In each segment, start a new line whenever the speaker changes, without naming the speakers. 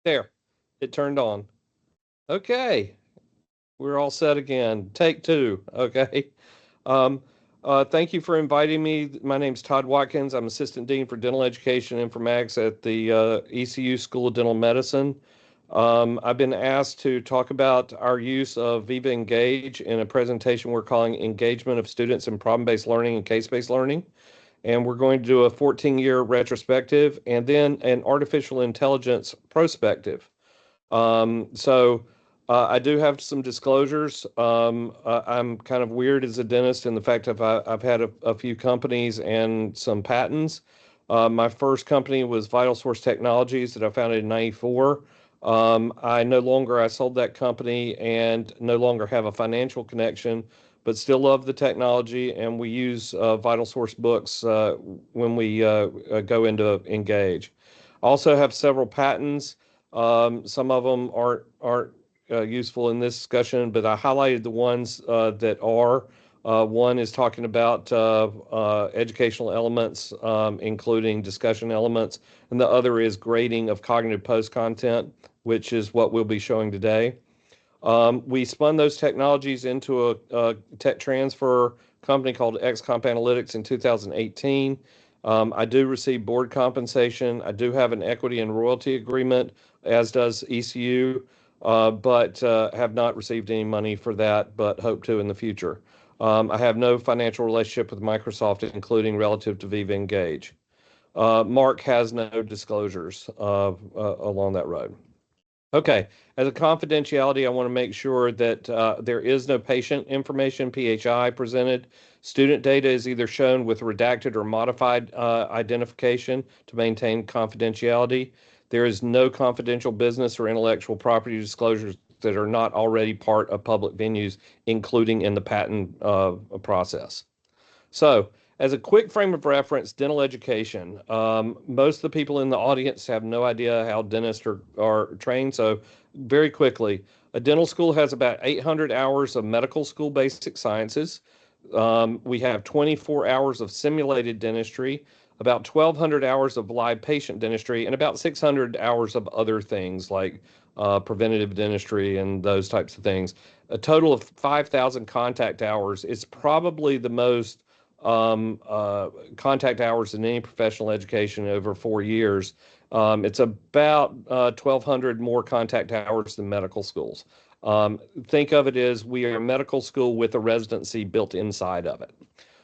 There, it turned on. Okay, we're all set again. Take two. Okay. Um, Thank you for inviting me. My name's Todd Watkins. I'm Assistant Dean for Dental Education and Informatics at the ECU School of Dental Medicine. I've been asked to talk about our use of Viva Engage in a presentation we're calling Engagement of Students in Problem-Based Learning and Case-Based Learning. And we're going to do a 14-year retrospective and then an artificial intelligence prospective. I do have some disclosures. I'm kind of weird as a dentist in the fact that I've had a few companies and some patents. My first company was Vital Source Technologies that I founded in '94. I sold that company and no longer have a financial connection, but still love the technology, and we use Vital Source books when we go into Engage. Also have several patents. Some of them aren't useful in this discussion, but I highlighted the ones that are. One is talking about educational elements, including discussion elements, and the other is grading of cognitive post content, which is what we'll be showing today. We spun those technologies into a tech transfer company called XComp Analytics in 2018. I do receive board compensation. I do have an equity and royalty agreement, as does ECU, but have not received any money for that, but hope to in the future. I have no financial relationship with Microsoft, including relative to Viva Engage. Mark has no disclosures along that road. Okay, as a confidentiality, I want to make sure that there is no patient information, PHI, presented. Student data is either shown with redacted or modified identification to maintain confidentiality. There is no confidential business or intellectual property disclosures that are not already part of public venues, including in the patent process. So, as a quick frame of reference, dental education. Most of the people in the audience have no idea how dentists are trained. So, very quickly, a dental school has about 800 hours of medical school basic sciences. We have 24 hours of simulated dentistry, about 1,200 hours of live patient dentistry, and about 600 hours of other things like preventative dentistry and those types of things. A total of 5,000 contact hours. It's probably the most contact hours in any professional education over 4 years. It's about 1,200 more contact hours than medical schools. Think of it as we are a medical school with a residency built inside of it.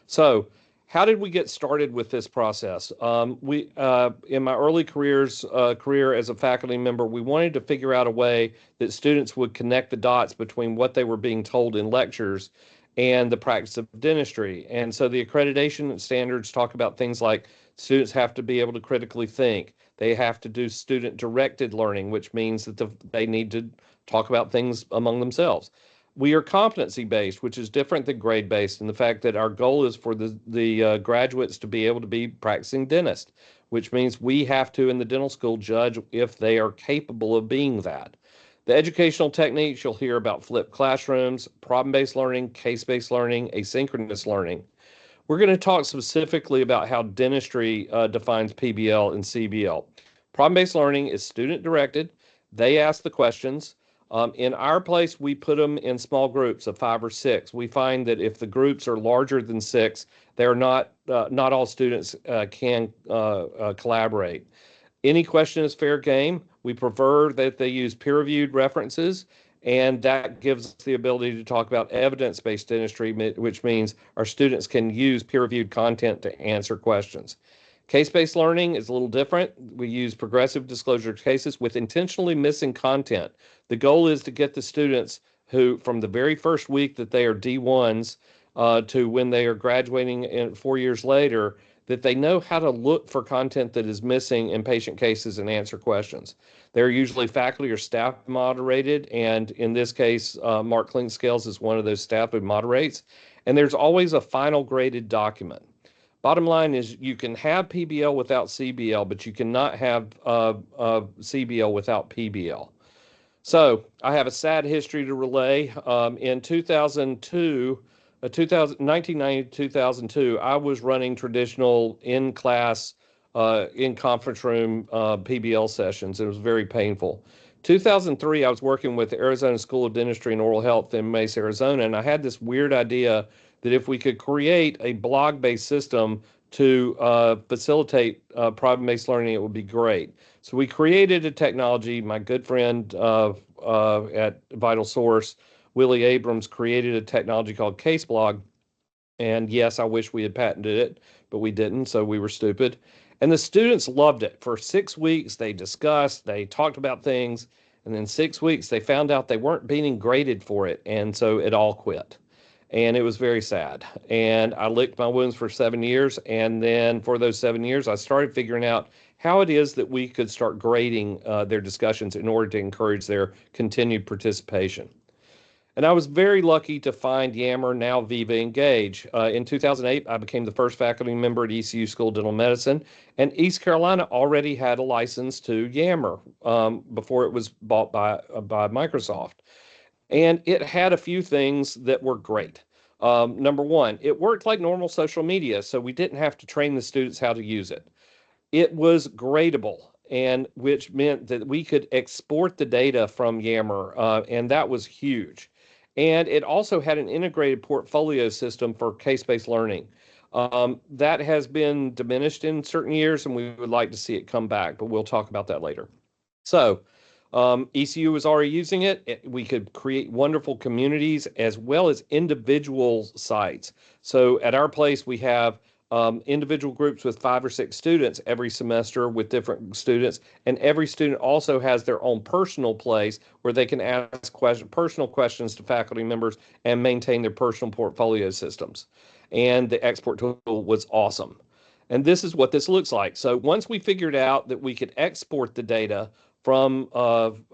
So, how did we get started with this process? In my early career as a faculty member, we wanted to figure out a way that students would connect the dots between what they were being told in lectures and the practice of dentistry. And so the accreditation standards talk about things like students have to be able to critically think. They have to do student-directed learning, which means that they need to talk about things among themselves. We are competency-based, which is different than grade-based in the fact that our goal is for the graduates to be able to be practicing dentists, which means we have to, in the dental school, judge if they are capable of being that. The educational techniques, you'll hear about flipped classrooms, problem-based learning, case-based learning, asynchronous learning. We're going to talk specifically about how dentistry defines PBL and CBL. Problem-based learning is student-directed. They ask the questions. In our place, we put them in small groups of 5 or 6. We find that if the groups are larger than 6, they're not all students can collaborate. Any question is fair game. We prefer that they use peer-reviewed references, and that gives us the ability to talk about evidence-based dentistry, which means our students can use peer-reviewed content to answer questions. Case-based learning is a little different. We use progressive disclosure cases with intentionally missing content. The goal is to get the students who, from the very first week that they are D1s to when they are graduating 4 years later, that they know how to look for content that is missing in patient cases and answer questions. They're usually faculty or staff moderated, and in this case, Mark Clinkscales is one of those staff who moderates, and there's always a final graded document. Bottom line is you can have PBL without CBL, but you cannot have CBL without PBL. So I have a sad history to relay. In 2002, 1990 to 2002, I was running traditional in-class in conference room PBL sessions. It was very painful. 2003, I was working with the Arizona School of Dentistry and Oral Health in Mesa, Arizona, and I had this weird idea that if we could create a blog-based system to facilitate problem-based learning, it would be great. So we created a technology. My good friend at Vital Source, Willie Abrams, created a technology called CaseBlog. And yes, I wish we had patented it, but we didn't, so we were stupid. And the students loved it. For 6 weeks, they discussed, they talked about things, and then 6 weeks, they found out they weren't being graded for it, and so it all quit. And it was very sad. And I licked my wounds for 7 years, and then for those 7 years, I started figuring out how it is that we could start grading their discussions in order to encourage their continued participation. And I was very lucky to find Yammer, now Viva Engage. In 2008, I became the first faculty member at ECU School of Dental Medicine, and East Carolina already had a license to Yammer before it was bought by Microsoft. And it had a few things that were great. Number one, it worked like normal social media, so we didn't have to train the students how to use it. It was gradable, and which meant that we could export the data from Yammer, and that was huge. And it also had an integrated portfolio system for case-based learning. That has been diminished in certain years, and we would like to see it come back, but we'll talk about that later. So ECU was already using it. We could create wonderful communities as well as individual sites. So at our place, we have individual groups with 5 or 6 students every semester with different students, and every student also has their own personal place where they can ask personal questions to faculty members and maintain their personal portfolio systems. And the export tool was awesome. And this is what this looks like. So once we figured out that we could export the data from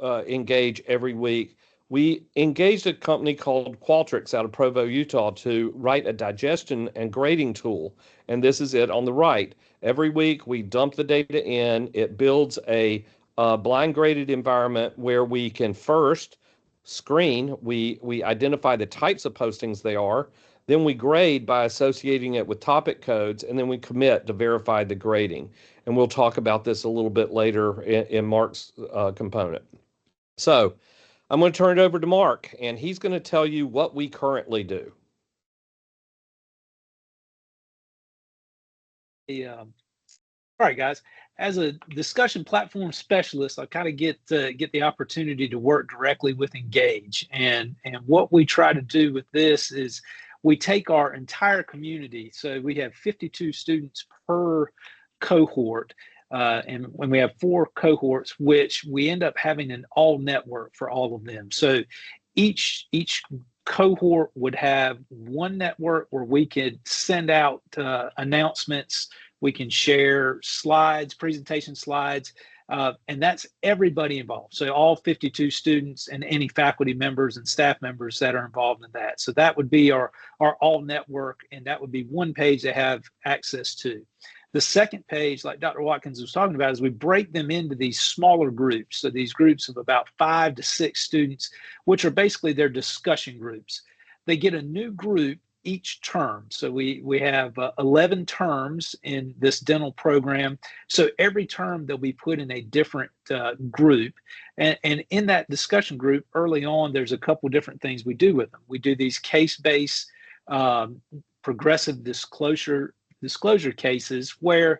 Engage every week, we engaged a company called Qualtrics out of Provo, Utah, to write a digestion and grading tool. And this is it on the right. Every week, we dump the data in. It builds a blind graded environment where we can first screen. We identify the types of postings they are. Then we grade by associating it with topic codes, and then we commit to verify the grading. And we'll talk about this a little bit later in Mark's component. So I'm going to turn it over to Mark, and he's going to tell you what we currently do.
All right, guys. As a discussion platform specialist, I kind of get the opportunity to work directly with Engage, and what we try to do with this is we take our entire community. So we have 52 students per cohort, and when we have 4 cohorts, which we end up having an all network for all of them. So each cohort would have one network where we could send out announcements. We can share slides, presentation slides, and that's everybody involved. So all 52 students and any faculty members and staff members that are involved in that. So that would be our all network, and that would be one page they have access to. The second page, like Dr. Watkins was talking about, is we break them into these smaller groups. So these groups of about 5 to 6 students, which are basically their discussion groups. They get a new group each term. So we have 11 terms in this dental program. So every term they'll be put in a different group. And in that discussion group, early on, there's a couple different things we do with them. We do these case-based progressive disclosure cases where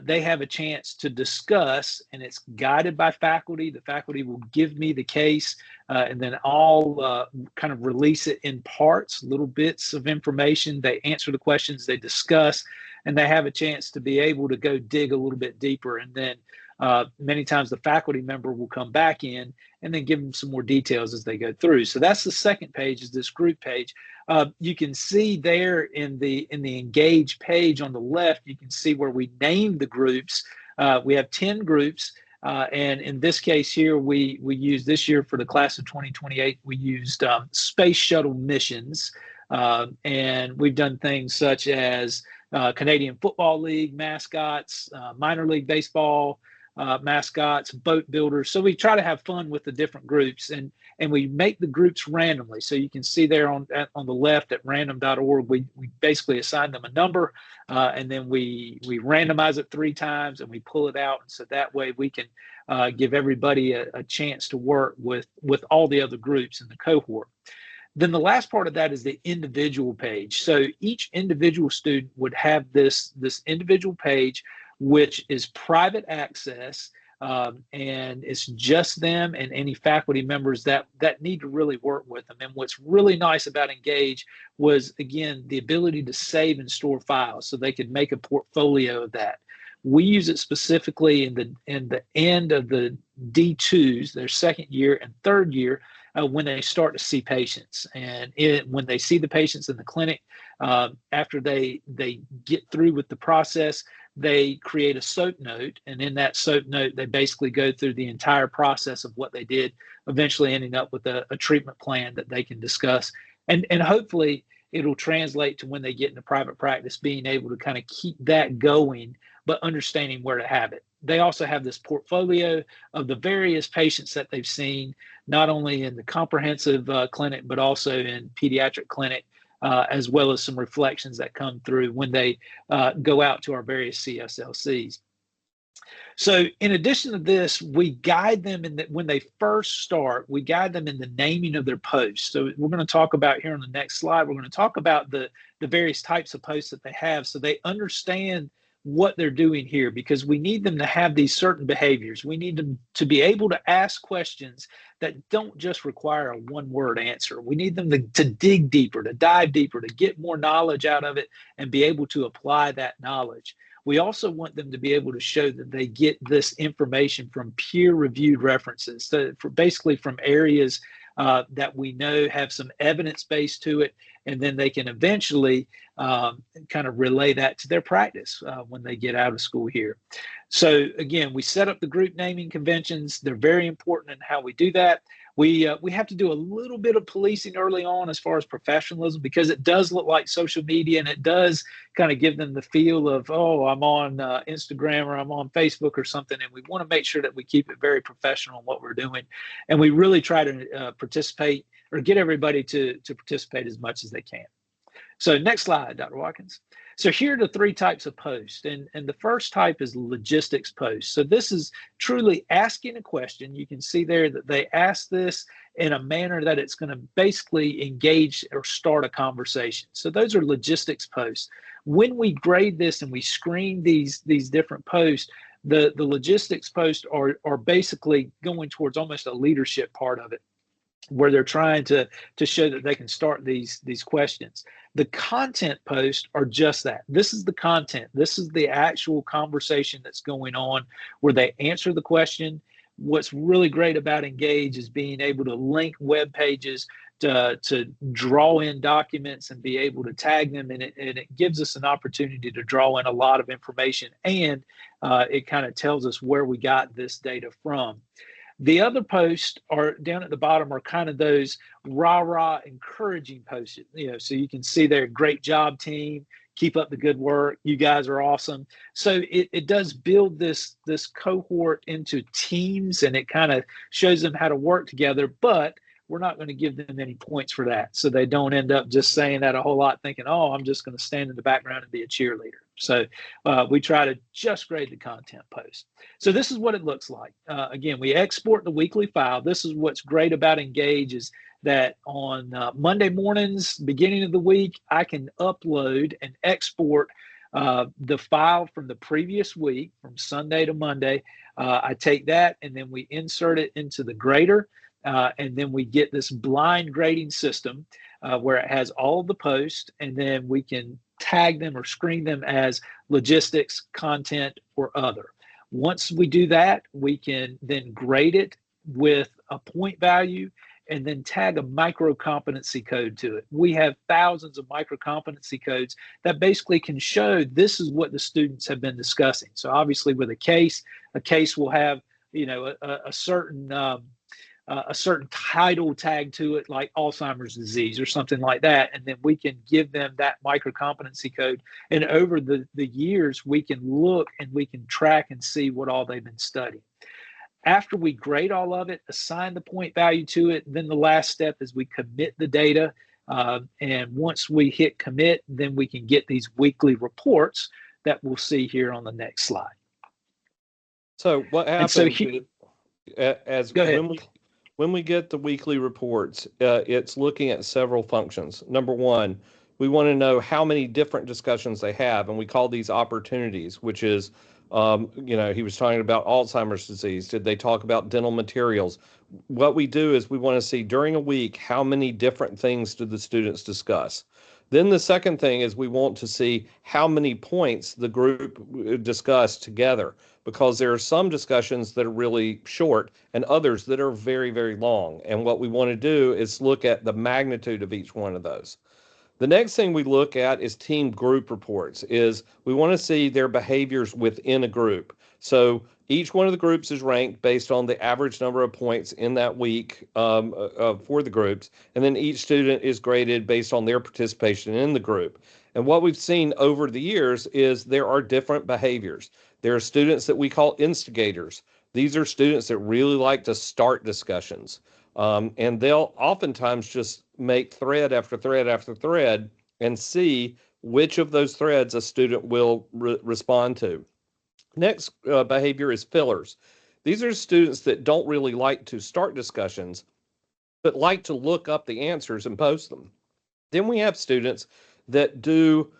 they have a chance to discuss, and it's guided by faculty. The faculty will give me the case, and then I'll kind of release it in parts, little bits of information. They answer the questions, they discuss, and they have a chance to be able to go dig a little bit deeper. And then many times the faculty member will come back in and then give them some more details as they go through. So that's the second page, is this group page. You can see there in the Engage page on the left, you can see where we name the groups. We have 10 groups. And in this case here, we used this year for the class of 2028, we used space shuttle missions. And we've done things such as Canadian Football League mascots, minor league baseball, mascots, boat builders. So we try to have fun with the different groups, and we make the groups randomly. So you can see there on the left at random.org, we basically assign them a number, and then we randomize it 3 times and we pull it out. And so that way we can give everybody a chance to work with all the other groups in the cohort. Then the last part of that is the individual page. So each individual student would have this individual page, which is private access, and it's just them and any faculty members that need to really work with them. And what's really nice about Engage was, again, the ability to save and store files, so they could make a portfolio of that. We use it specifically in the end of the D2s, their second year and third year, when they start to see patients. And when they see the patients in the clinic, after they get through with the process, they create a SOAP note. And in that SOAP note, they basically go through the entire process of what they did, eventually ending up with a treatment plan that they can discuss. And hopefully it'll translate to when they get into private practice, being able to kind of keep that going, but understanding where to have it. They also have this portfolio of the various patients that they've seen, not only in the comprehensive clinic, but also in pediatric clinic, as well as some reflections that come through when they go out to our various CSLCs. So in addition to this, we guide them when they first start, we guide them in the naming of their posts. So we're going to talk about here on the next slide, we're going to talk about the various types of posts that they have, so they understand what they're doing here, because we need them to have these certain behaviors. We need them to be able to ask questions that don't just require a one-word answer. We need them to dig deeper, to dive deeper, to get more knowledge out of it and be able to apply that knowledge. We also want them to be able to show that they get this information from peer-reviewed references, so basically from areas that we know have some evidence base to it, and then they can eventually kind of relay that to their practice when they get out of school here. So again, we set up the group naming conventions. They're very important in how we do that. We have to do a little bit of policing early on as far as professionalism, because it does look like social media, and it does kind of give them the feel of, oh, I'm on Instagram or I'm on Facebook or something, and we want to make sure that we keep it very professional in what we're doing. And we really try to participate, or get everybody to participate as much as they can. So next slide, Dr. Watkins. So here are the 3 types of posts. And the first type is logistics posts. So this is truly asking a question. You can see there that they ask this in a manner that it's going to basically engage or start a conversation. So those are logistics posts. When we grade this and we screen these different posts, the logistics posts are basically going towards almost a leadership part of it, where they're trying to show that they can start these questions. The content posts are just that. This is the content. This is the actual conversation that's going on, where they answer the question. What's really great about Engage is being able to link web pages to draw in documents and be able to tag them, and it gives us an opportunity to draw in a lot of information, and it kind of tells us where we got this data from. The other posts are down at the bottom, are kind of those rah-rah encouraging posts. So you can see there, great job, team. Keep up the good work. You guys are awesome. So it does build this cohort into teams, and it kind of shows them how to work together, but we're not going to give them any points for that. So they don't end up just saying that a whole lot, thinking, oh, I'm just going to stand in the background and be a cheerleader. So we try to just grade the content post. So this is what it looks like. Again, we export the weekly file. This is what's great about Engage, is that on Monday mornings, beginning of the week, I can upload and export the file from the previous week, from Sunday to Monday. I take that and then we insert it into the grader. And then we get this blind grading system where it has all of the posts, and then we can tag them or screen them as logistics, content, or other. Once we do that, we can then grade it with a point value and then tag a micro competency code to it. We have thousands of micro competency codes that basically can show this is what the students have been discussing. So obviously with a case will have, a certain a certain title tag to it, like Alzheimer's disease or something like that. And then we can give them that micro competency code. And over the years, we can look and we can track and see what all they've been studying. After we grade all of it, assign the point value to it, then the last step is we commit the data. And once we hit commit, then we can get these weekly reports that we'll see here on the next slide.
So what happens as
go ahead.
When we get the weekly reports, it's looking at several functions. Number one, we want to know how many different discussions they have, and we call these opportunities, which is, he was talking about Alzheimer's disease. Did they talk about dental materials? What we do is we want to see during a week, how many different things do the students discuss? Then the second thing is we want to see how many points the group discussed together, because there are some discussions that are really short and others that are very, very long. And what we want to do is look at the magnitude of each one of those. The next thing we look at is team group reports. Is we want to see their behaviors within a group. So each one of the groups is ranked based on the average number of points in that week for the groups. And then each student is graded based on their participation in the group. And what we've seen over the years is there are different behaviors. There are students that we call instigators. These are students that really like to start discussions. And they'll oftentimes just make thread after thread after thread and see which of those threads a student will respond to. Next behavior is fillers. These are students that don't really like to start discussions, but like to look up the answers and post them. Then we have students that do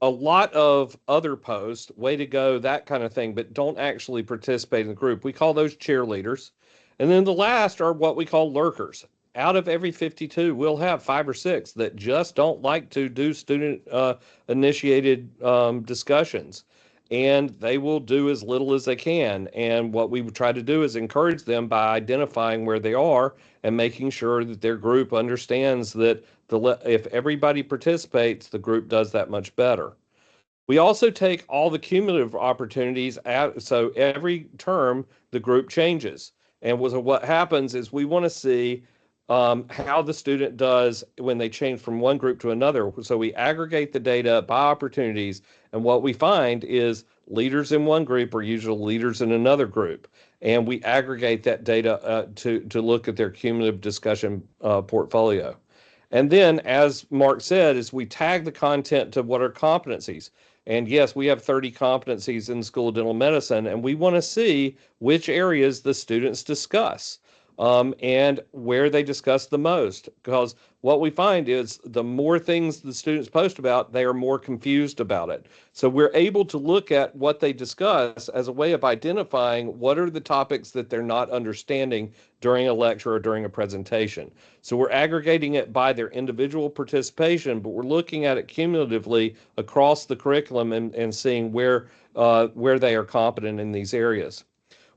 a lot of other posts, way to go, that kind of thing, but don't actually participate in the group. We call those cheerleaders. And then the last are what we call lurkers. Out of every 52, we'll have 5 or 6 that just don't like to do student initiated discussions. And they will do as little as they can. And what we would try to do is encourage them by identifying where they are and making sure that their group understands that if everybody participates, the group does that much better. We also take all the cumulative opportunities out, so every term the group changes. And what happens is we want to see how the student does when they change from one group to another. So we aggregate the data by opportunities, and what we find is leaders in one group are usually leaders in another group. And we aggregate that data to look at their cumulative discussion portfolio. And then, as Mark said, is we tag the content to what are competencies. And yes, we have 30 competencies in School of Dental Medicine, and we want to see which areas the students discuss and where they discuss the most. Because what we find is the more things the students post about, they are more confused about it. So we're able to look at what they discuss as a way of identifying what are the topics that they're not understanding during a lecture or during a presentation. So we're aggregating it by their individual participation, but we're looking at it cumulatively across the curriculum and seeing where they are competent in these areas.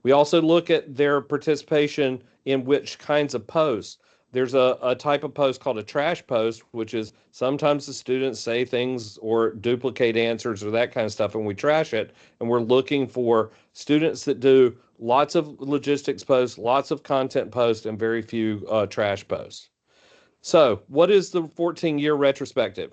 We also look at their participation in which kinds of posts. There's a type of post called a trash post, which is sometimes the students say things or duplicate answers or that kind of stuff, and we trash it. And we're looking for students that do lots of logistics posts, lots of content posts, and very few trash posts. So what is the 14-year retrospective?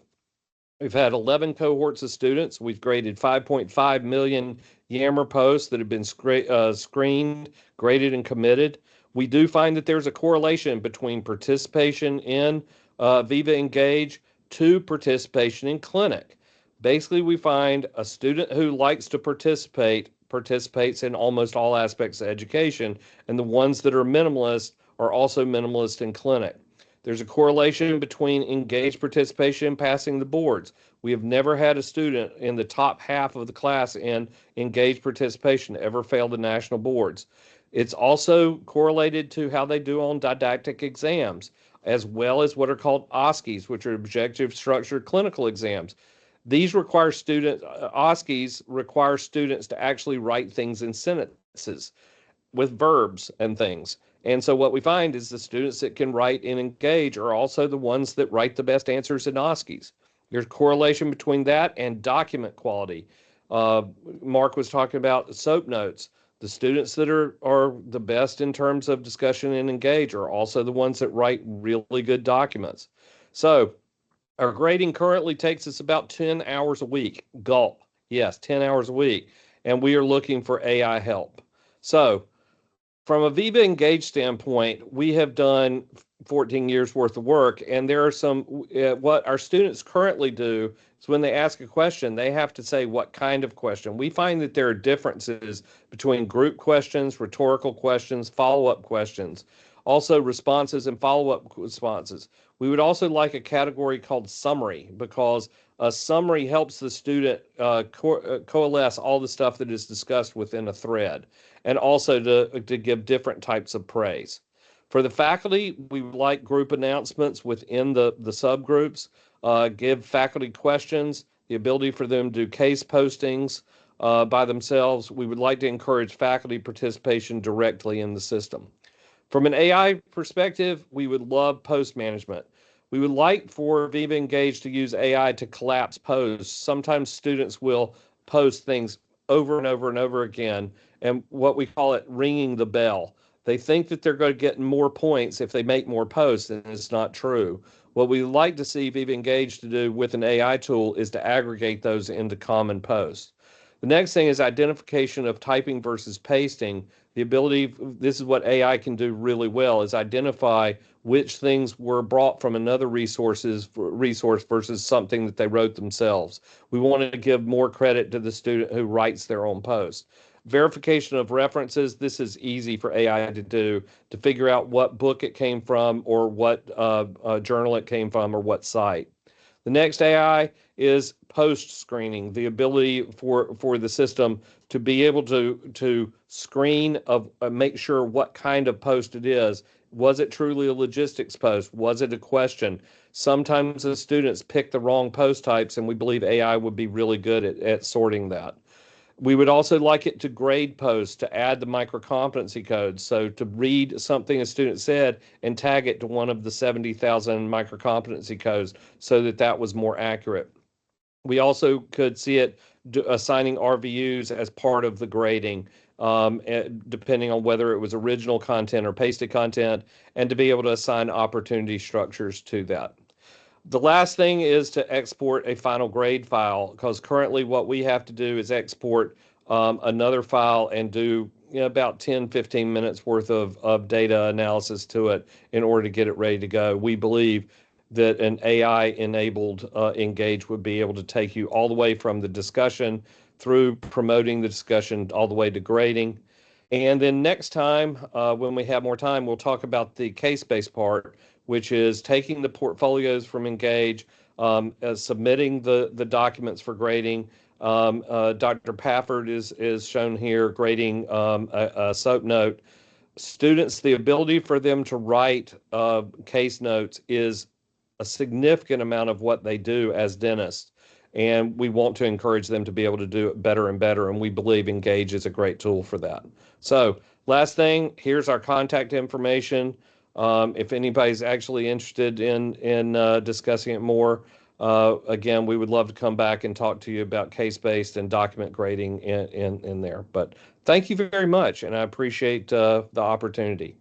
We've had 11 cohorts of students. We've graded 5.5 million Yammer posts that have been screened, graded, and committed. We do find that there's a correlation between participation in Viva Engage to participation in clinic. Basically, we find a student who likes to participates in almost all aspects of education, and the ones that are minimalist are also minimalist in clinic. There's a correlation between engaged participation and passing the boards. We have never had a student in the top half of the class in engaged participation ever fail the national boards. It's also correlated to how they do on didactic exams, as well as what are called OSCEs, which are objective structured clinical exams. These require OSCEs require students to actually write things in sentences with verbs and things. And so what we find is the students that can write and engage are also the ones that write the best answers in OSCEs. There's correlation between that and document quality. Mark was talking about soap notes. The students that are the best in terms of discussion and engage are also the ones that write really good documents. So our grading currently takes us about 10 hours a week. Gulp. Yes, 10 hours a week. And we are looking for AI help. So from a Viva Engage standpoint, we have done 14 years worth of work, and there are some, what our students currently do is when they ask a question, they have to say what kind of question. We find that there are differences between group questions, rhetorical questions, follow-up questions, also responses and follow-up responses. We would also like a category called summary, because a summary helps the student coalesce all the stuff that is discussed within a thread, and also to give different types of praise. For the faculty, we would like group announcements within the subgroups, give faculty questions, the ability for them to do case postings by themselves. We would like to encourage faculty participation directly in the system. From an AI perspective, we would love post management. We would like for Viva Engage to use AI to collapse posts. Sometimes students will post things over and over and over again, and what we call it ringing the bell. They think that they're going to get more points if they make more posts, and it's not true. What we like to see Viva Engage to do with an AI tool is to aggregate those into common posts. The next thing is identification of typing versus pasting. The ability, this is what AI can do really well, is identify which things were brought from another resource versus something that they wrote themselves. We want to give more credit to the student who writes their own post. Verification of references, this is easy for AI to do, to figure out what book it came from or what journal it came from or what site. The next AI is post screening, the ability for the system to be able to screen of make sure what kind of post it is. Was it truly a logistics post? Was it a question? Sometimes the students pick the wrong post types, and we believe AI would be really good at sorting that. We would also like it to grade posts, to add the micro-competency codes. So to read something a student said and tag it to one of the 70,000 micro-competency codes so that that was more accurate. We also could see it assigning RVUs as part of the grading, depending on whether it was original content or pasted content, and to be able to assign opportunity structures to that. The last thing is to export a final grade file, because currently what we have to do is export another file and do about 10, 15 minutes worth of data analysis to it in order to get it ready to go. We believe that an AI-enabled Engage would be able to take you all the way from the discussion through promoting the discussion all the way to grading. And then next time, when we have more time, we'll talk about the case-based part, which is taking the portfolios from Engage, submitting the documents for grading. Dr. Pafford is shown here grading a SOAP note. Students, the ability for them to write case notes is a significant amount of what they do as dentists. And we want to encourage them to be able to do it better and better. And we believe Engage is a great tool for that. So last thing, here's our contact information. If anybody's actually interested in discussing it more, again, we would love to come back and talk to you about case-based and document grading in there. But thank you very much, and I appreciate the opportunity.